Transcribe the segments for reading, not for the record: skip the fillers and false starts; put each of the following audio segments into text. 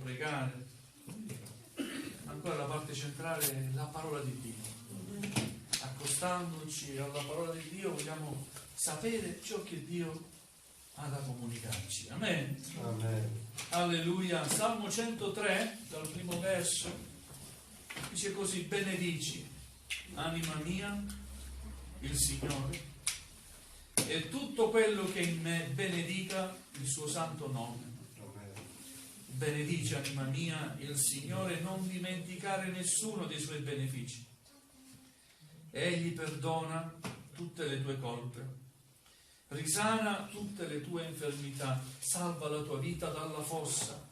pregare, ancora la parte centrale è la parola di Dio. Accostandoci alla parola di Dio vogliamo sapere ciò che Dio ha da comunicarci. Amen. Amen. Alleluia. Salmo 103, dal primo verso, dice così: benedici, anima mia, il Signore, e tutto quello che in me benedica il suo santo nome. Benedici, anima mia, il Signore, non dimenticare nessuno dei suoi benefici. Egli perdona tutte le tue colpe, risana tutte le tue infermità, salva la tua vita dalla fossa,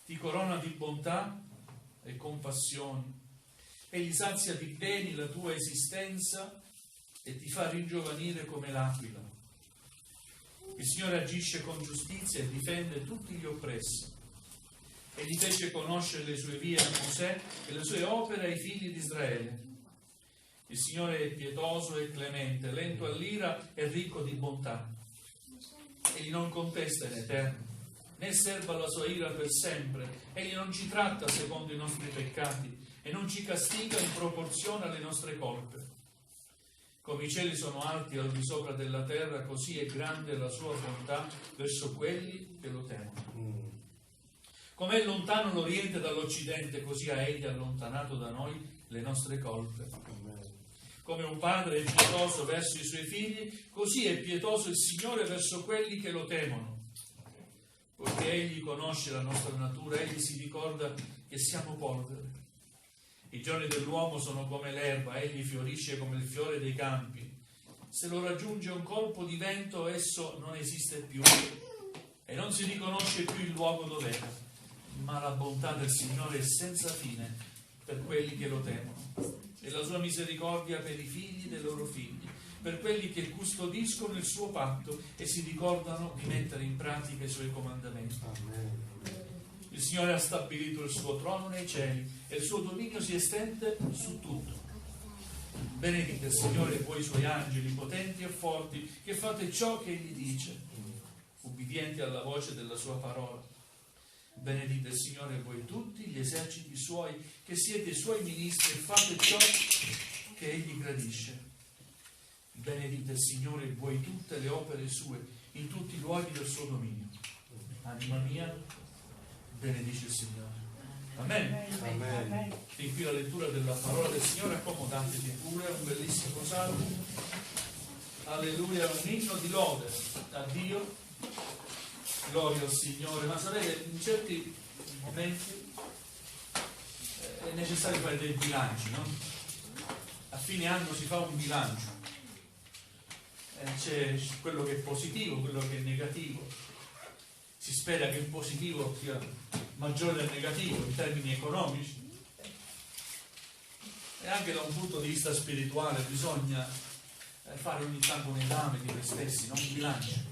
ti corona di bontà e compassioni, egli sazia di beni la tua esistenza e ti fa ringiovanire come l'aquila. Il Signore agisce con giustizia e difende tutti gli oppressi. Egli fece conoscere le sue vie a Mosè e le sue opere ai figli di Israele. Il Signore è pietoso e clemente, lento all'ira e ricco di bontà. Egli non contesta in eterno, né serba la sua ira per sempre. Egli non ci tratta secondo i nostri peccati e non ci castiga in proporzione alle nostre colpe. Come i cieli sono alti al di sopra della terra, così è grande la sua bontà verso quelli che lo temono. Come è lontano l'Oriente dall'Occidente, così ha Egli allontanato da noi le nostre colpe. Come un padre è pietoso verso i suoi figli, così è pietoso il Signore verso quelli che lo temono. Poiché Egli conosce la nostra natura, Egli si ricorda che siamo polvere. I giorni dell'uomo sono come l'erba, egli fiorisce come il fiore dei campi. Se lo raggiunge un colpo di vento, esso non esiste più e non si riconosce più il luogo dov'era. Ma la bontà del Signore è senza fine per quelli che lo temono, e la sua misericordia per i figli dei loro figli, per quelli che custodiscono il suo patto e si ricordano di mettere in pratica i suoi comandamenti. Amen. Il Signore ha stabilito il suo trono nei cieli e il suo dominio si estende su tutto. Benedite il Signore voi suoi angeli potenti e forti, che fate ciò che Egli dice, ubbidienti alla voce della sua parola. Benedite il Signore voi tutti gli eserciti suoi, che siete i suoi ministri e fate ciò che Egli gradisce. Benedite il Signore voi tutte le opere sue, in tutti i luoghi del suo dominio. Anima mia, benedice il Signore. Amen. Amen. Fin qui la lettura della parola del Signore. Accomodatevi pure, un bellissimo salmo. Alleluia, un inno di lode a Dio. Gloria al Signore. Ma sapete, in certi momenti è necessario fare dei bilanci, no? A fine anno si fa un bilancio. C'è quello che è positivo, quello che è negativo. Si spera che il positivo sia maggiore del negativo in termini economici, e anche da un punto di vista spirituale bisogna fare ogni tanto un esame di noi stessi, non un bilancio.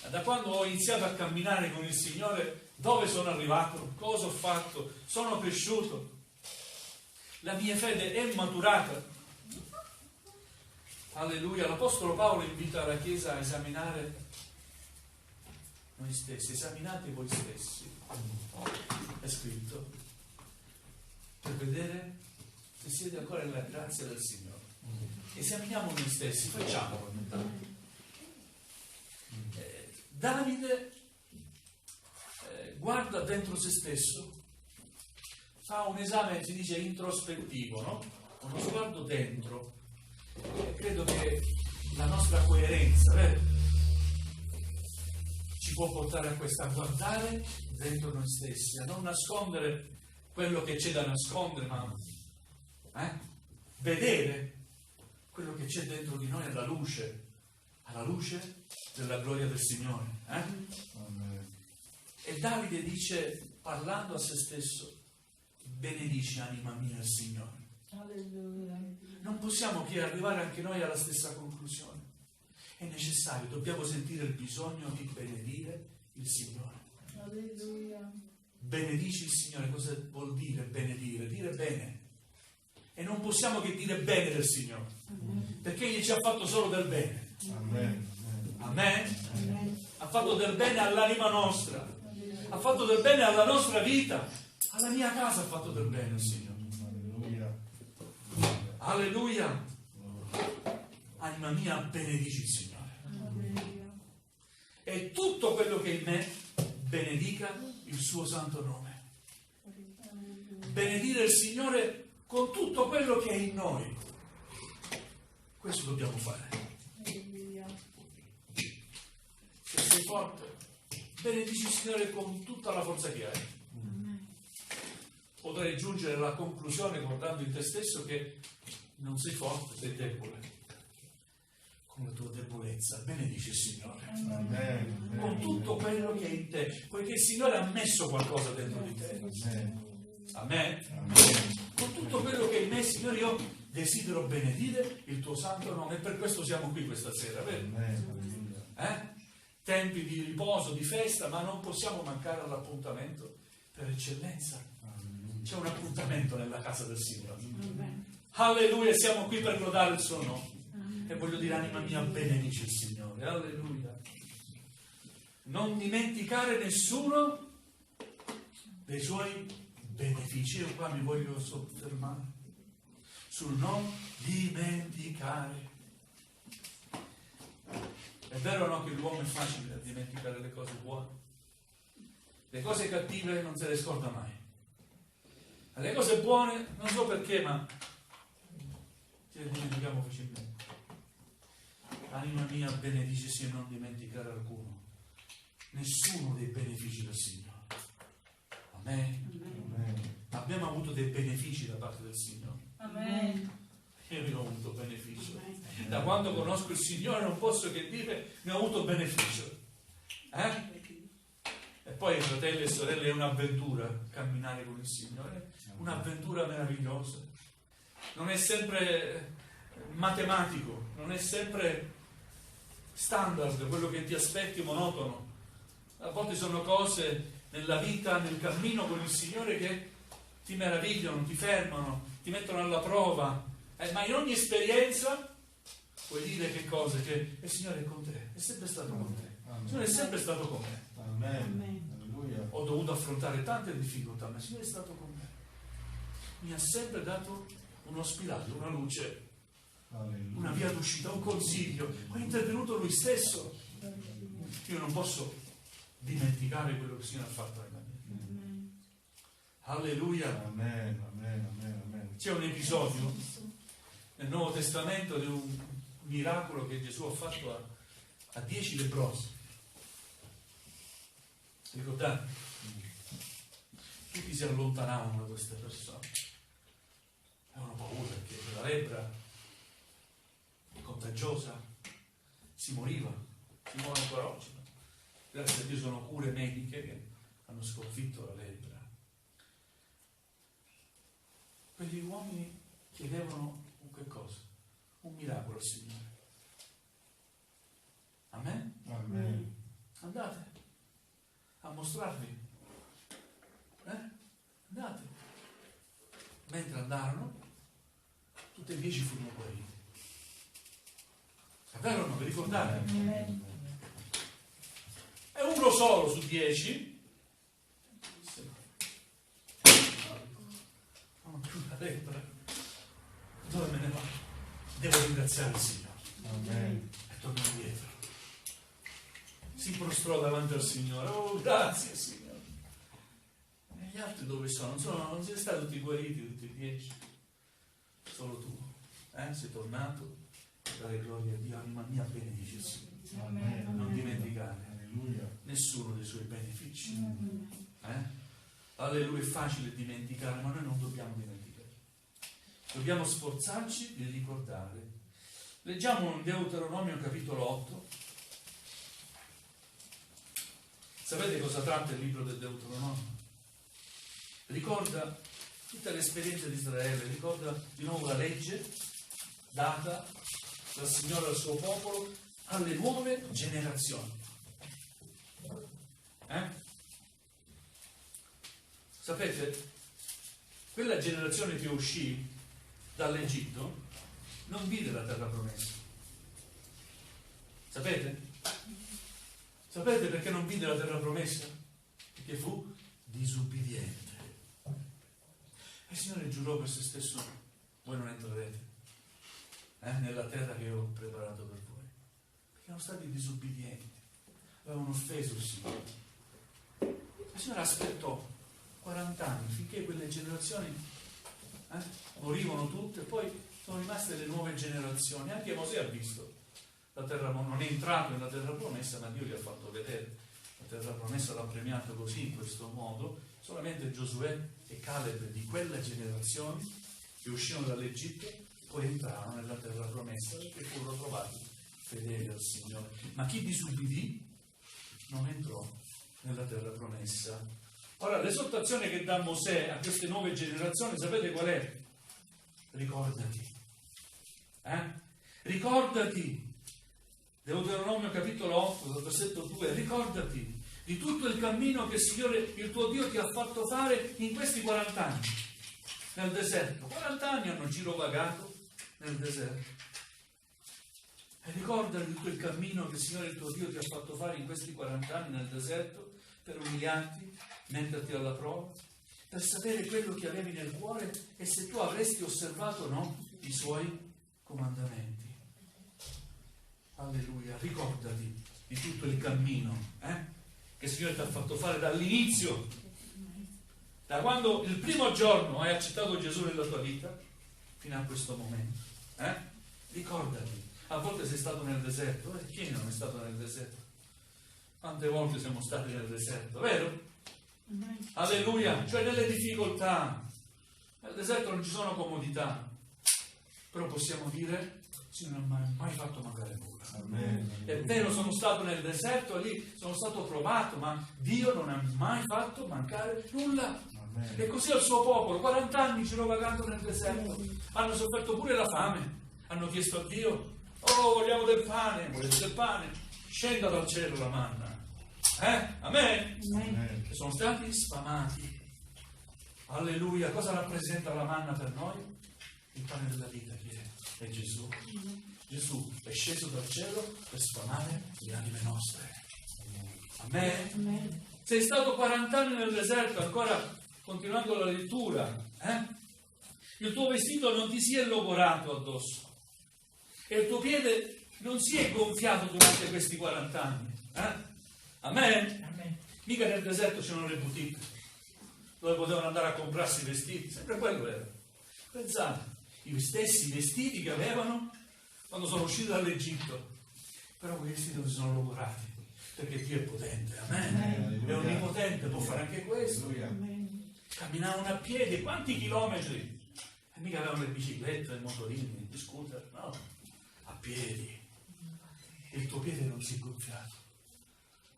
Da quando ho iniziato a camminare con il Signore, dove sono arrivato, cosa ho fatto, sono cresciuto, la mia fede è maturata. Alleluia. L'Apostolo Paolo invita la Chiesa a esaminare noi stessi, esaminate voi stessi, è scritto, per vedere se siete ancora nella grazia del Signore. Esaminiamo noi stessi, facciamolo ogni tanto. Davide guarda dentro se stesso, fa un esame, si dice introspettivo, no? Uno sguardo dentro. Credo che la nostra coerenza, vero? Ci può portare a questo, a guardare dentro noi stessi, a non nascondere quello che c'è da nascondere, ma vedere quello che c'è dentro di noi alla luce della gloria del Signore. E Davide dice, parlando a se stesso, benedici anima mia il Signore. Alleluia. Non possiamo che arrivare anche noi alla stessa conclusione. È necessario, dobbiamo sentire il bisogno di benedire il Signore. Alleluia. Benedici il Signore, cosa vuol dire benedire? Dire bene. E non possiamo che dire bene del Signore, perché Egli ci ha fatto solo del bene. Amen. Amen. Amen. Ha fatto del bene all'anima nostra, ha fatto del bene alla nostra vita, alla mia casa ha fatto del bene il Signore. Alleluia. Anima mia, benedici il Signore. E tutto quello che è in me benedica il suo santo nome. Benedire il Signore con tutto quello che è in noi. Questo dobbiamo fare. Se sei forte, benedici il Signore con tutta la forza che hai. Potrei giungere alla conclusione guardando in te stesso che non sei forte, sei debole. Con la tua debolezza benedici il Signore. Amen. Con tutto quello che è in te, poiché il Signore ha messo qualcosa dentro di te. Amen. Con tutto quello che è in me, Signore, io desidero benedire il tuo santo nome, e per questo siamo qui questa sera, vero? Tempi di riposo, di festa, ma non possiamo mancare all'appuntamento per eccellenza. C'è un appuntamento nella casa del Signore. Alleluia, siamo qui per lodare il suo nome. E voglio dire, anima mia, benedici il Signore. Alleluia. Non dimenticare nessuno dei suoi benefici. Io qua mi voglio soffermare sul non dimenticare. È vero o no che l'uomo è facile a dimenticare le cose buone? Le cose cattive non se le scorda mai. Le cose buone, non so perché, ma ce le dimentichiamo facilmente. Anima mia, benedici e non dimenticare alcuno, nessuno dei benefici del Signore. Amen. Abbiamo avuto dei benefici da parte del Signore. Amen. Io ho avuto beneficio. Da quando conosco il Signore non posso che dire ne ho avuto beneficio. E poi, fratelli e sorelle, è un'avventura camminare con il Signore, un'avventura meravigliosa. Non è sempre matematico, non è sempre standard, quello che ti aspetti monotono. A volte sono cose nella vita, nel cammino con il Signore che ti meravigliano, ti fermano, ti mettono alla prova, ma in ogni esperienza puoi dire che cosa? Che il Signore è con te, è sempre stato con te. Il Signore è sempre stato con me. Amen. Ho dovuto affrontare tante difficoltà, ma il Signore è stato con me. Mi ha sempre dato uno spiraglio, una luce, una via d'uscita, un consiglio. È intervenuto Lui stesso. Io non posso dimenticare quello che il Signore ha fatto nella mia vita. Alleluia. Amen. C'è un episodio nel Nuovo Testamento di un miracolo che Gesù ha fatto a 10 leprosi. Ricordate? Tutti si allontanavano da queste persone. Avevano paura perché la lebbra è contagiosa, si moriva, si muore ancora oggi. Grazie a Dio sono cure mediche che hanno sconfitto la lebbra. Quegli uomini chiedevano che cosa? Un miracolo al Signore. Amen? Andate a mostrarvi. Andate. Mentre andarono, tutti e 10 furono guariti. È vero o no? Vi ricordate? E uno solo su 10 non ho più la lebbra. Dove me ne vado? Devo ringraziare il Signore. E torno indietro. Si prostrò davanti al Signore. Oh, grazie Signore. E gli altri dove sono? Non siete stati tutti guariti, tutti e 10? Solo tu. Sei tornato a dare gloria a Dio. Anima mia, benedici il Signore. Non dimenticare nessuno dei suoi benefici. Alleluia, è facile dimenticare, ma noi non dobbiamo dimenticare. Dobbiamo sforzarci di ricordare. Leggiamo in Deuteronomio capitolo 8. Sapete cosa tratta il libro del Deuteronomio? Ricorda tutta l'esperienza di Israele, ricorda di nuovo la legge data dal Signore al suo popolo alle nuove generazioni. Sapete, quella generazione che uscì dall'Egitto non vide la terra promessa. Sapete? Sapete perché non vide la terra promessa? Perché fu disubbidiente. E il Signore giurò per se stesso: voi non entrerete nella terra che ho preparato per voi, perché erano stati disubbidienti, avevano offeso il Signore. Il Signore aspettò 40 anni finché quelle generazioni morivano tutte, e poi sono rimaste le nuove generazioni. Anche Mosè ha visto la terra, non è entrato nella terra promessa, ma Dio gli ha fatto vedere la terra promessa, l'ha premiato così, in questo modo. Solamente Giosuè e Caleb di quella generazione che uscirono dall'Egitto poi entrarono nella terra promessa, perché furono trovati fedeli al Signore. Ma chi disubbidì non entrò nella terra promessa. Ora, l'esortazione che dà Mosè a queste nuove generazioni, sapete qual è? Ricordati. Ricordati. Deuteronomio capitolo 8, versetto 2, ricordati di tutto il cammino che il Signore, il tuo Dio, ti ha fatto fare in questi 40 anni nel deserto. 40 anni hanno girovagato nel deserto. E ricordati di tutto il cammino che il Signore, il tuo Dio, ti ha fatto fare in questi 40 anni nel deserto, per umiliarti, metterti alla prova, per sapere quello che avevi nel cuore e se tu avresti osservato o no i suoi comandamenti. Alleluia, ricordati di tutto il cammino che il Signore ti ha fatto fare dall'inizio, da quando il primo giorno hai accettato Gesù nella tua vita fino a questo momento. Ricordati, a volte sei stato nel deserto, chi non è stato nel deserto? Quante volte siamo stati nel deserto, vero? Alleluia, cioè nelle difficoltà. Nel deserto non ci sono comodità, però possiamo dire: Signore non mi ha mai fatto mancare nulla. Amen. È vero, sono stato nel deserto, lì sono stato provato, ma Dio non ha mai fatto mancare nulla. Amen. E così al suo popolo, 40 anni girovagando nel deserto, hanno sofferto pure la fame, hanno chiesto a Dio: oh, vogliamo del pane, volete del pane? Scenda dal cielo la manna. Amen? Amen. E sono stati sfamati. Alleluia. Cosa rappresenta la manna per noi? Il pane della vita, chi è? È Gesù. Gesù è sceso dal cielo per sfamare le anime nostre. Amen? Sei stato 40 anni nel deserto, ancora continuando la lettura, il tuo vestito non ti si è logorato addosso e il tuo piede non si è gonfiato durante questi 40 anni. Amen? Mica nel deserto c'erano le boutique dove potevano andare a comprarsi i vestiti, sempre quello era. Pensate, gli stessi vestiti che avevano quando sono usciti dall'Egitto, però quei vestiti non si sono logorati, perché Dio è potente. Amen? È onnipotente, può fare anche questo. Camminavano a piedi, quanti chilometri? E mica avevano le biciclette, le motorini, gli scooter, no, a piedi. E il tuo piede non si è gonfiato.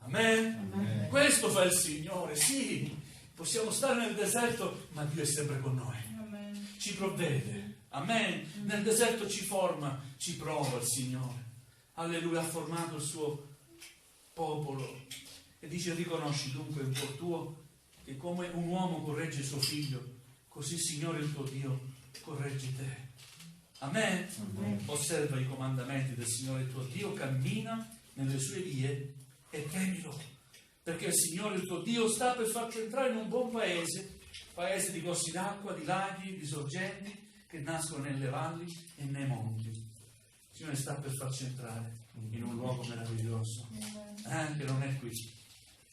Amen? Amen. Questo fa il Signore, sì, possiamo stare nel deserto, ma Dio è sempre con noi. Amen. Ci provvede. Amen. Nel deserto ci forma, ci prova il Signore. Alleluia, ha formato il suo popolo. E dice: riconosci dunque in cuor tuo che come un uomo corregge suo figlio, così Signore il tuo Dio corregge te. Amen. Amen. Osserva i comandamenti del Signore il tuo Dio, cammina nelle sue vie e temilo, perché il Signore il tuo Dio sta per farti entrare in un buon paese di corsi d'acqua, di laghi, di sorgenti che nascono nelle valli e nei monti. Il Signore sta per farci entrare in un luogo meraviglioso, che non è qui,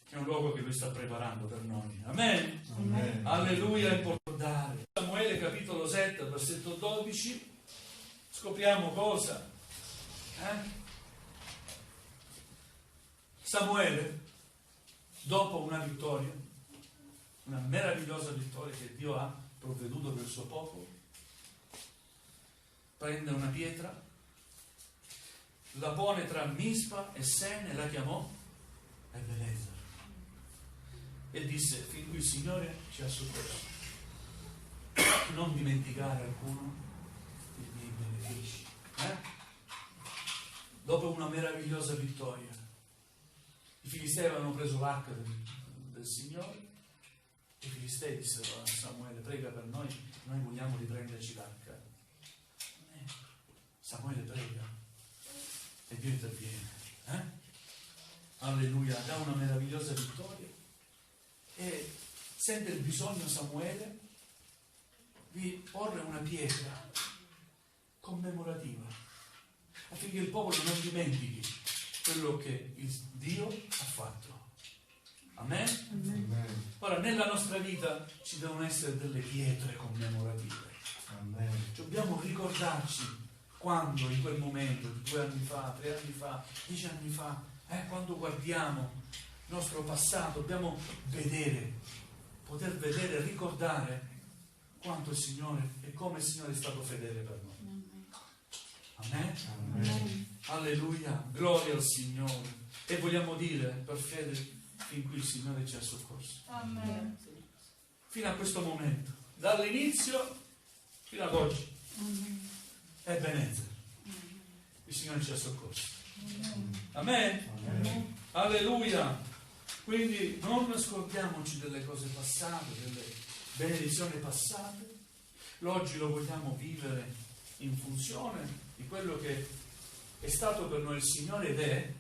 è un luogo che Lui sta preparando per noi. Amen? Amen. Alleluia, è importante. Samuele capitolo 7, versetto 12, scopriamo cosa? Samuele, dopo una vittoria, una meravigliosa vittoria che Dio ha provveduto per il suo popolo, prende una pietra, la pone tra Mispa e Sen e la chiamò Ebenezer e disse: fin qui il Signore ci ha soccorso, non dimenticare alcuno dei miei benefici. Dopo una meravigliosa vittoria, i Filistei avevano preso l'arca del Signore. I Filistei dissero a Samuele: prega per noi vogliamo riprenderci l'arca. Samuele prega e Dio interviene. alleluia, dà una meravigliosa vittoria, e sente il bisogno Samuele di porre una pietra commemorativa affinché il popolo non dimentichi quello che il Dio ha fatto. Amen? Amen. Ora, nella nostra vita ci devono essere delle pietre commemorative. Amen. Dobbiamo ricordarci quando, in quel momento, 2 anni fa, 3 anni fa, 10 anni fa, quando guardiamo il nostro passato, dobbiamo poter vedere, ricordare quanto il Signore e come il Signore è stato fedele per noi. Amen? Amen. Alleluia, gloria al Signore. E vogliamo dire per fede fin qui il Signore ci ha soccorso. Amen. Fino a questo momento, dall'inizio fino ad oggi. Ebenezer, il Signore ci ha soccorso. Amen? Amen. Alleluia. Quindi non scordiamoci delle cose passate, delle benedizioni passate. L'oggi lo vogliamo vivere in funzione di quello che è stato per noi il Signore ed è.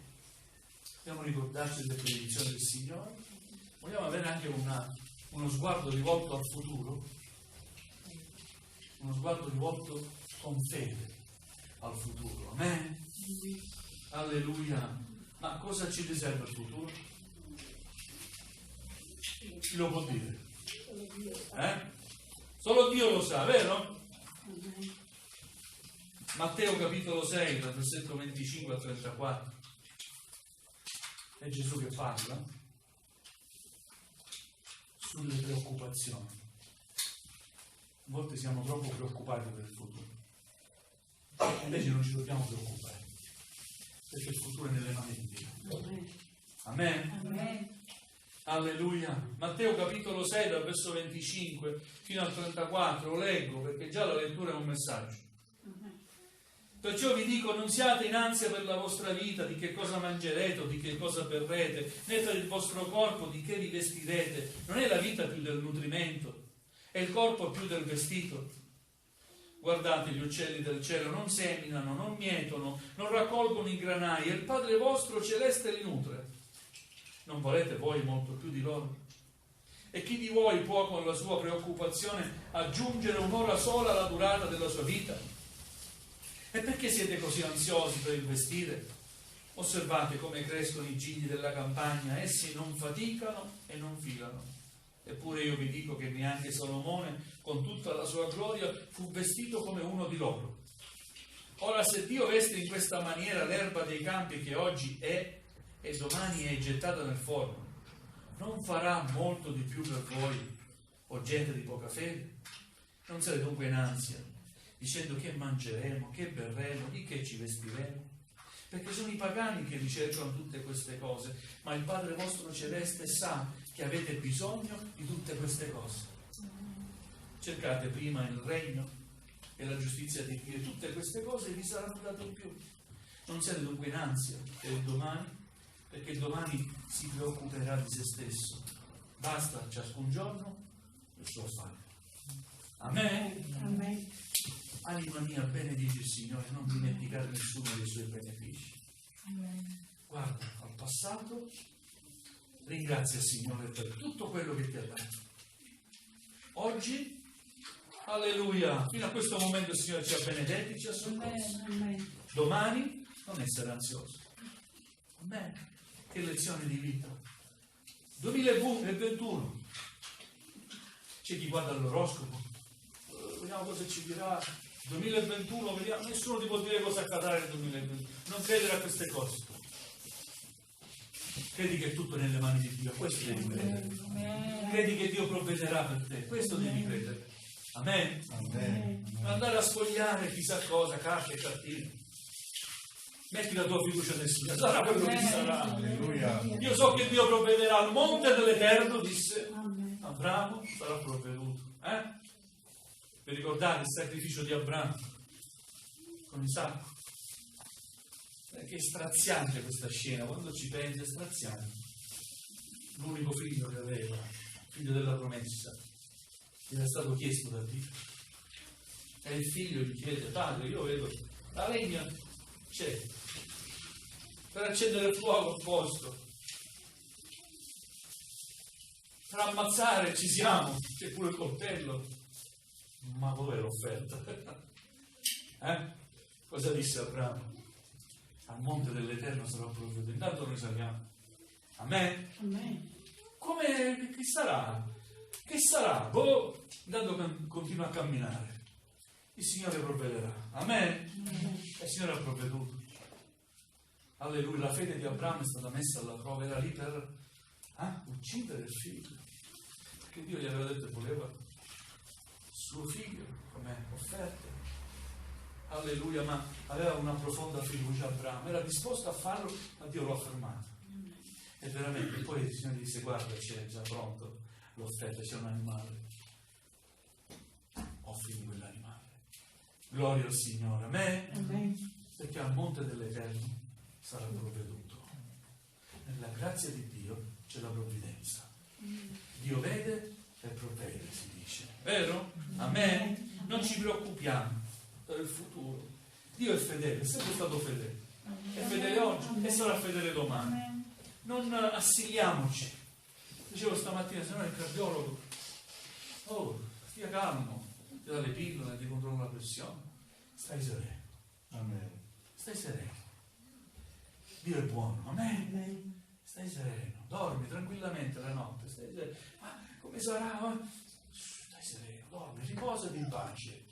Dobbiamo ricordarci delle benedizioni del Signore. Vogliamo avere anche uno sguardo rivolto al futuro, uno sguardo rivolto con fede al futuro. Amen? Alleluia. Ma cosa ci riserva il futuro? Chi lo può dire? Solo Dio lo sa, vero? Matteo capitolo 6, dal versetto 25 al 34. È Gesù che parla sulle preoccupazioni. A volte siamo troppo preoccupati per il futuro. Invece non ci dobbiamo preoccupare, perché il futuro è nelle mani di Dio. Amen? Amen. Alleluia. Matteo capitolo 6 dal verso 25 fino al 34, lo leggo perché già la lettura è un messaggio. Perciò vi dico, non siate in ansia per la vostra vita, di che cosa mangerete o di che cosa berrete, né per il vostro corpo, di che vi vestirete. Non è la vita più del nutrimento, è il corpo più del vestito. Guardate gli uccelli del cielo, non seminano, non mietono, non raccolgono i granai, e il Padre vostro celeste li nutre. Non volete voi molto più di loro? E chi di voi può con la sua preoccupazione aggiungere un'ora sola alla durata della sua vita? E perché siete così ansiosi per il vestire? Osservate come crescono i gigli della campagna, essi non faticano e non filano. Eppure io vi dico che neanche Salomone, con tutta la sua gloria, fu vestito come uno di loro. Ora, se Dio veste in questa maniera l'erba dei campi che oggi è e domani è gettata nel forno, non farà molto di più per voi, o gente di poca fede? Non siete dunque in ansia, dicendo che mangeremo, che berremo, di che ci vestiremo? Perché sono i pagani che ricercano tutte queste cose, ma il Padre vostro celeste sa che avete bisogno di tutte queste cose. Cercate prima il regno e la giustizia di Dio, e tutte queste cose vi saranno date in più. Non siete dunque in ansia per il domani, perché il domani si preoccuperà di se stesso. Basta ciascun giorno il suo affare. Amen? Amen. Anima mia, benedici il Signore, non dimenticare nessuno dei suoi benefici. Amen. Guarda al passato, ringrazia il Signore per tutto quello che ti ha dato. Oggi, alleluia, fino a questo momento il Signore ci ha benedetti, ci ha soccorso. Amen. Domani non essere ansioso. Amen. Che lezione di vita. 2021. C'è chi guarda l'oroscopo. Vediamo cosa ci dirà. 2021, vediamo. Nessuno ti può dire cosa accadrà nel 2021. Non credere a queste cose. Credi che è tutto nelle mani di Dio. Questo devi credere. Credi che Dio provvederà per te. Questo devi credere. Amen. Amen. Non andare a sfogliare chissà cosa, carte e cartine. Metti la tua fiducia nel Signore, sarà quello che sarà. Alleluia. Io so che Dio provvederà al monte dell'Eterno, disse Amen. Abramo, sarà provveduto. Vi ricordate il sacrificio di Abramo con Isacco? Che è straziante questa scena, quando ci pensi è straziante. L'unico figlio che aveva, figlio della promessa, gli era stato chiesto da Dio. E il figlio gli chiede: padre, io vedo la legna c'è, per accendere il fuoco a posto, per ammazzare ci siamo, c'è pure il coltello. Ma dov'è l'offerta? Cosa disse Abramo? Al monte dell'Eterno sarà provveduto. Intanto noi saliamo. Amen? Amen. Come, che sarà? Che sarà? Boh, intanto continua a camminare. Il Signore provvederà. Amen? E il Signore ha provveduto. Alleluia, la fede di Abramo è stata messa alla prova, era lì per uccidere il figlio. Perché Dio gli aveva detto che voleva il suo figlio come offerta. Alleluia, ma aveva una profonda fiducia Abramo, era disposto a farlo, ma Dio lo ha fermato. E veramente, poi il Signore disse: guarda, c'è già pronto l'offerta, c'è un animale. Offrimi quell'animale. Gloria al Signore. Amen? Amen. Perché al monte dell'Eterno sarà provveduto. Nella grazia di Dio c'è la provvidenza. Dio vede e provvede, si dice. Vero? Amen? Non ci preoccupiamo per il futuro. Dio è fedele, è sempre stato fedele. È fedele oggi e sarà fedele domani. Non assiliamoci. Dicevo stamattina, se no il cardiologo, stia calmo, ti dà le pillole, ti controlla la pressione. Stai sereno. Amen. Stai sereno. Dio è buono. Amen. Amen. Stai sereno. Dormi tranquillamente la notte. Stai sereno. Ma come sarà? Stai sereno. Dormi. Riposati in pace.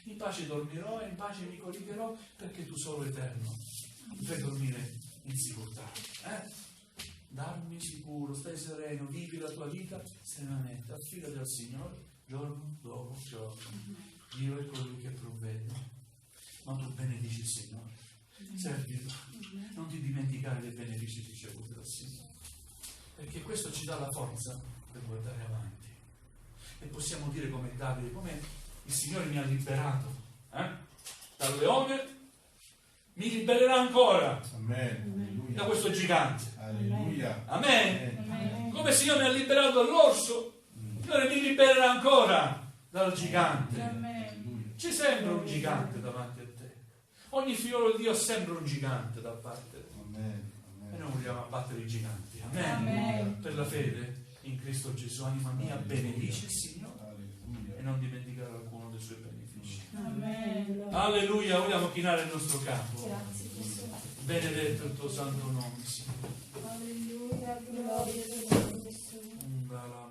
In pace dormirò e in pace mi coricherò, perché tu solo eterno mi fai dormire in sicurezza. Darmi sicuro, stai sereno, vivi la tua vita serenamente, affidati al Signore giorno dopo giorno. Dio è colui che provvede, ma tu benedici il Signore, servilo, non ti dimenticare dei benefici ricevuti dal Signore, perché questo ci dà la forza per guardare avanti e possiamo dire come Davide, come il Signore mi ha liberato dal leone, mi libererà ancora. Amen. Da questo gigante. Alleluia. Amen. Amen. Come il Signore mi ha liberato dall'orso, il Signore mi libererà ancora dal gigante. Amen. C'è sempre un gigante davanti a te. Ogni figliolo di Dio ha sempre un gigante da parte. Amen. E noi vogliamo abbattere i giganti. Amen. Amen. Per la fede in Cristo Gesù, anima mia, benedice il Signore Alleluia. e non dimenticare alcuno dei suoi benefici. Amen. Alleluia, vogliamo chinare il nostro capo. Grazie Gesù. Benedetto il tuo santo nome, Signore. Alleluia, gloria a Gesù. Ungala